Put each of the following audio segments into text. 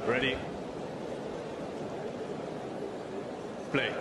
Ready? Play.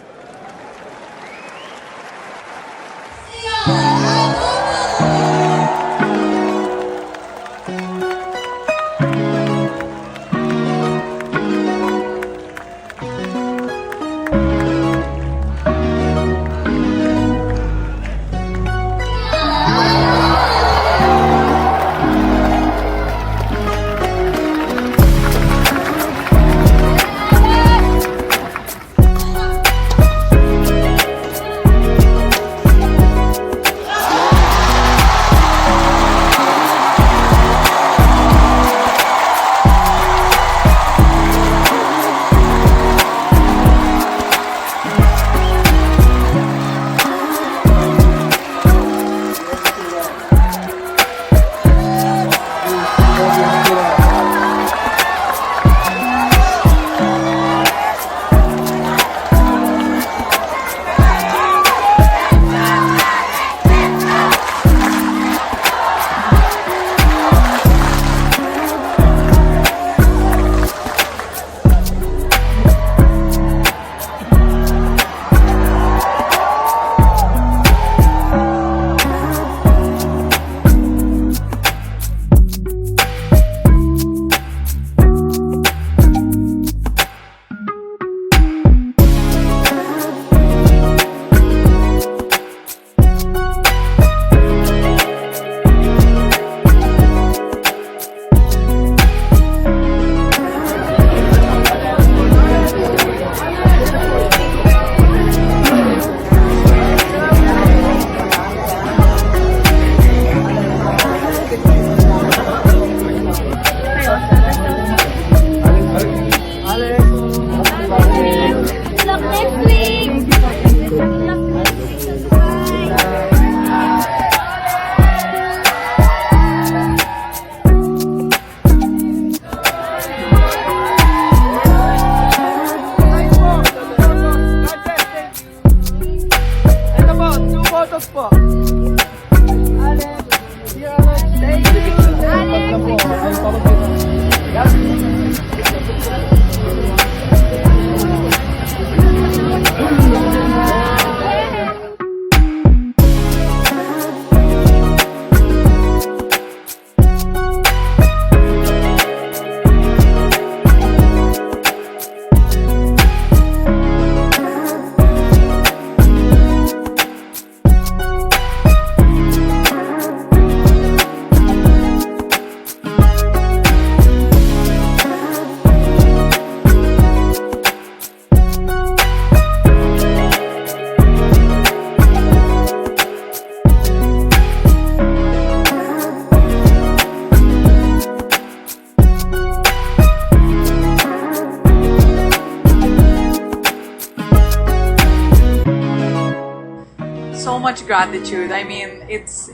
So much gratitude. I mean, it's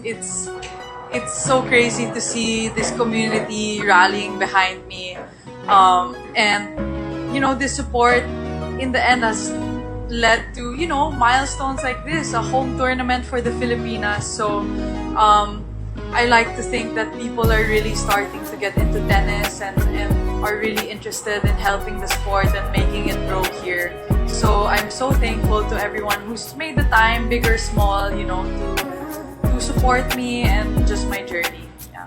so crazy to see this community rallying behind me, and you know, this support in the end has led to, you know, milestones like this, a home tournament for the Filipinas. So I like to think that people are really starting to get into tennis and are really interested in helping the sport and making it grow here. So I'm so thankful to everyone who's made the time, big or small, you know, to support me and just my journey. Yeah.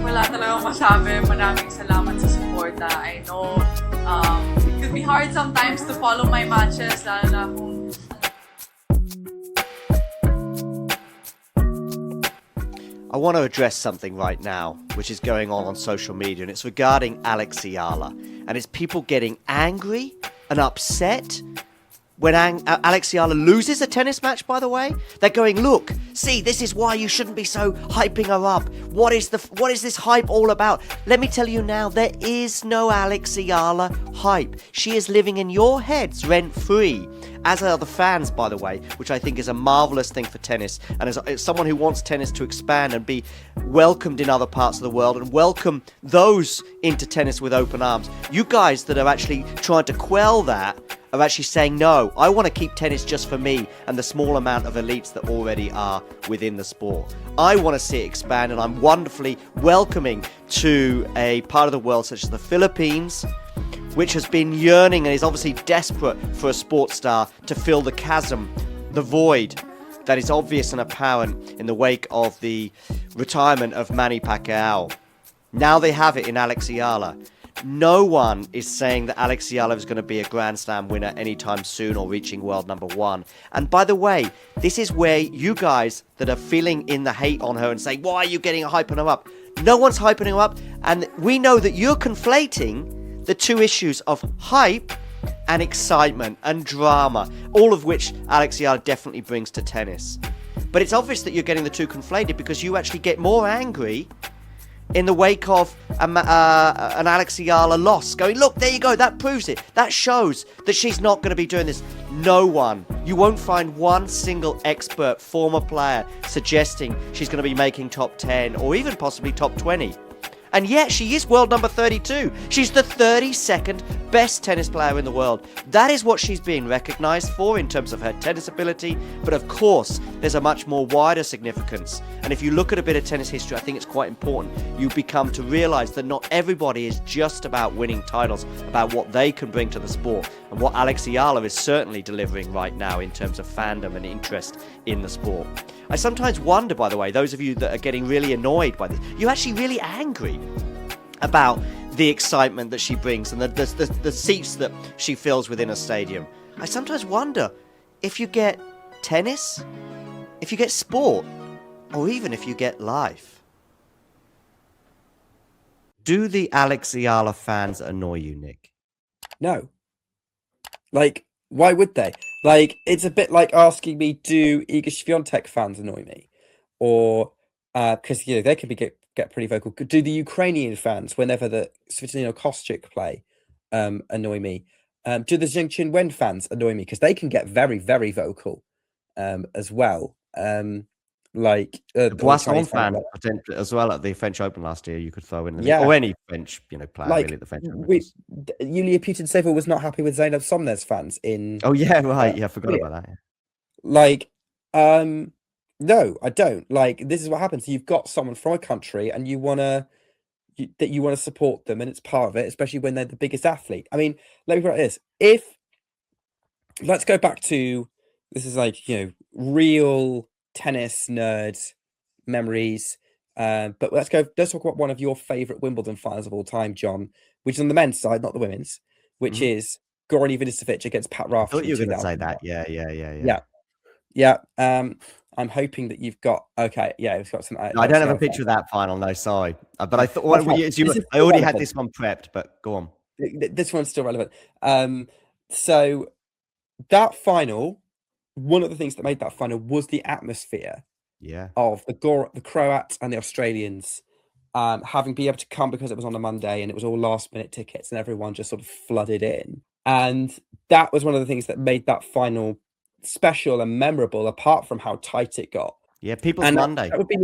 Wala talagang masabi. Maraming salamat sa suporta. I know it could be hard sometimes to follow my matches, lalo na kung I want to address something right now, which is going on social media, and it's regarding Eala. And it's people getting angry and upset when Alex Eala loses a tennis match, by the way. They're going, look, see, this is why you shouldn't be so hyping her up. What is this hype all about? Let me tell you now, there is no Alex Eala hype. She is living in your heads rent-free. As are the fans, by the way, which I think is a marvellous thing for tennis. And as someone who wants tennis to expand and be welcomed in other parts of the world and welcome those into tennis with open arms, you guys that are actually trying to quell that are actually saying, no, I want to keep tennis just for me and the small amount of elites that already are within the sport. I want to see it expand, and I'm wonderfully welcoming to a part of the world such as the Philippines, which has been yearning and is obviously desperate for a sports star to fill the chasm, the void that is obvious and apparent in the wake of the retirement of Manny Pacquiao. Now they have it in Alex Eala. No one is saying that Alex Eala is going to be a Grand Slam winner anytime soon or reaching world number one. And by the way, this is where you guys that are feeling in the hate on her and saying, why are you getting hyping her up? No one's hyping her up. And we know that you're conflating the two issues of hype and excitement and drama, all of which Alex Eala definitely brings to tennis. But it's obvious that you're getting the two conflated because you actually get more angry in the wake of an Alex Eala loss, going, look, there you go, that proves it. That shows that she's not going to be doing this. No one, you won't find one single expert former player suggesting she's going to be making top 10 or even possibly top 20. And yet she is world number 32. She's the 32nd best tennis player in the world. That is what she's being recognised for in terms of her tennis ability. But of course, there's a much more wider significance. And if you look at a bit of tennis history, I think it's quite important. You become to realise that not everybody is just about winning titles, about what they can bring to the sport. And what Alex Eala is certainly delivering right now in terms of fandom and interest in the sport. I sometimes wonder, by the way, those of you that are getting really annoyed by this, you're actually really angry about the excitement that she brings and the seats that she fills within a stadium. I sometimes wonder if you get tennis, if you get sport, or even if you get life. Do the Alex Eala fans annoy you, Nick? No. Like, why would they? Like, it's a bit like asking me, do Iga Swiatek fans annoy me? Or, because, you know, they can get pretty vocal. Do the Ukrainian fans, whenever the Svitolina Kostyuk play, annoy me? Do the Zheng Qinwen fans annoy me? Because they can get very, very vocal as well. The Boisson fan as well at the French Open last year, you could throw in, or any French, player really at the French Open. Yulia Putintseva was not happy with Zainab Somner's fans in. Oh yeah, right. I forgot about that. Yeah. Like, no, I don't. Like, this is what happens. You've got someone from a country, and you wanna support them, and it's part of it, especially when they're the biggest athlete. I mean, let me put it this: let's go back to this is like real tennis nerd memories. But let's talk about one of your favorite Wimbledon finals of all time, John, which is on the men's side, not the women's, which is Goran Ivanisevic against Pat Rafter. I thought you were going to say that. Yeah. I'm hoping that you've got it's got some. No, I don't have a picture of that final. No, sorry. But I thought I already had this one prepped. But go on. This one's still relevant. So that final, one of the things that made that final was the atmosphere. Yeah. Of the Croats and the Australians having been able to come because it was on a Monday and it was all last minute tickets and everyone just sort of flooded in. And that was one of the things that made that final special and memorable, apart from how tight it got. Yeah, People's Monday. That would be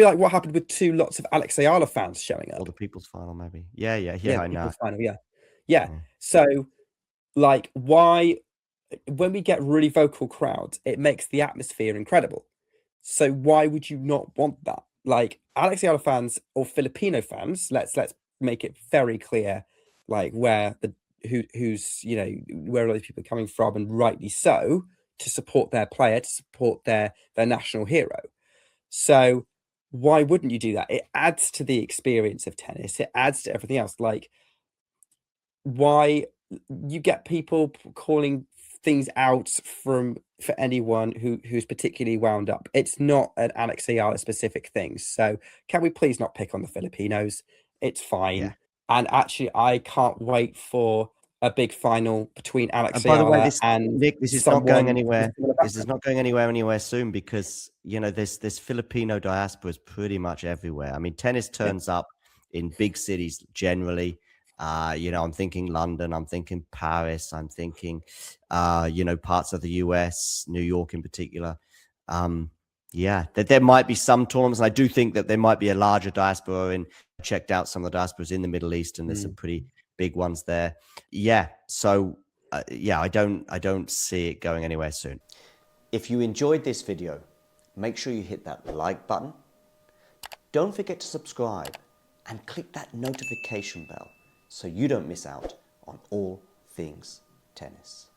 like what happened with two lots of Alex Eala fans showing up. Or the People's Final, maybe. Yeah, I know. Final, yeah. So, like, why, when we get really vocal crowds, it makes the atmosphere incredible. So why would you not want that? Like, Alex Eala fans or Filipino fans, let's make it very clear, like where where all these people are coming from, and rightly so, to support their player, to support their national hero. So why wouldn't you do that? It adds to the experience of tennis. It adds to everything else. Like, why you get people calling things out for anyone who's particularly wound up. It's not an Alex Eala specific thing. So can we please not pick on the Filipinos? It's fine. Yeah. And actually, I can't wait for a big final between Alex Eala by the way, and Nick. This is not going anywhere. This is not going anywhere soon because this Filipino diaspora is pretty much everywhere. I mean, tennis turns up in big cities generally. I'm thinking London, I'm thinking Paris, I'm thinking, parts of the US, New York in particular. That there might be some tournaments. And I do think that there might be a larger diaspora I checked out some of the diasporas in the Middle East, and there's some pretty big ones there. Yeah. So yeah, I don't see it going anywhere soon. If you enjoyed this video, make sure you hit that like button. Don't forget to subscribe and click that notification bell so you don't miss out on all things tennis.